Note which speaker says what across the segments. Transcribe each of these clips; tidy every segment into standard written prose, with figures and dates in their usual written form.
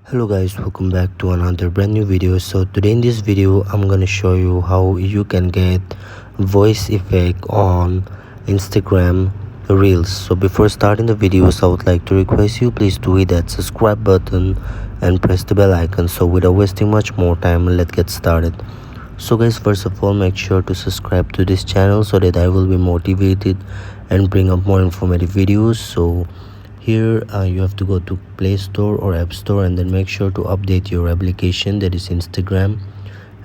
Speaker 1: Hello guys, welcome back to another brand new video. So today in this video I'm gonna show you how you can get voice effect on Instagram Reels. So before starting the videos, I would like to request you please to hit that subscribe button and press the bell icon. So without wasting much more time, let's get started. So guys, first of all, make sure to subscribe to this channel so that I will be motivated and bring up more informative videos. So here you have to go to Play Store or App Store and then make sure to update your application, that is Instagram.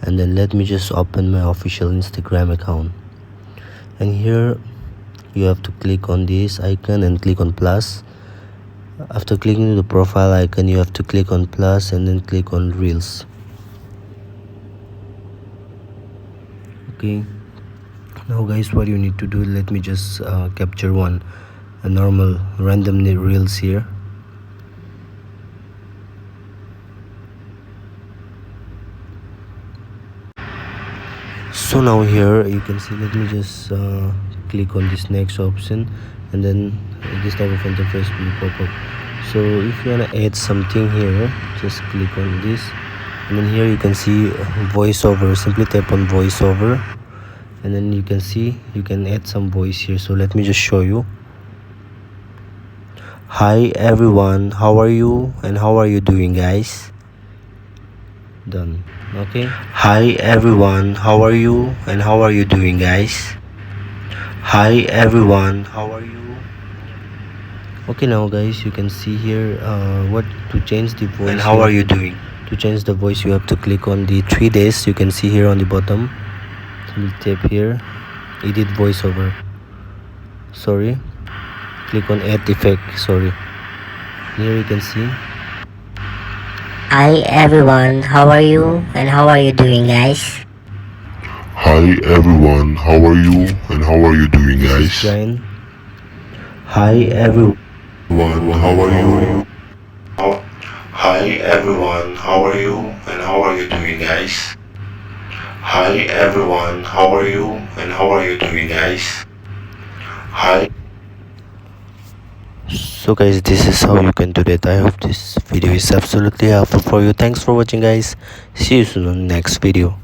Speaker 1: And then let me just open my official Instagram account, and here you have to click on this icon and click on plus. After clicking the profile icon, you have to click on plus and then click on Reels. Okay, now guys, what you need to do, let me just capture a normal random Reels here. So now here you can see, let me just click on this next option, and then this type of interface will pop up. So if you want to add something here, just click on this, and then here you can see voiceover. Simply tap on voiceover, and then you can see you can add some voice here. So let me just show you. Hi everyone, how are you and how are you doing, guys? Done. Okay. Hi everyone, how are you and how are you doing, guys? Hi everyone, how are you? Okay, now guys, you can see here what to change the voice. And how are you doing? To change the voice, you have to click on the 3 days. You can see here on the bottom. So we'll tap here, edit voiceover. Sorry, click on add effect. Sorry. Here you can see.
Speaker 2: Hi everyone, how are you and how are you doing, guys?
Speaker 3: Hi everyone, how are you and how are you doing, guys?
Speaker 1: Brian. Hi everyone,
Speaker 3: How are you? Hi everyone, how are you and how are you doing, guys? Hi everyone, how are you and how are you doing, guys? Hi.
Speaker 1: So guys, this is how you can do that. I hope this video is absolutely helpful for you. Thanks for watching, guys. See you soon on the next video.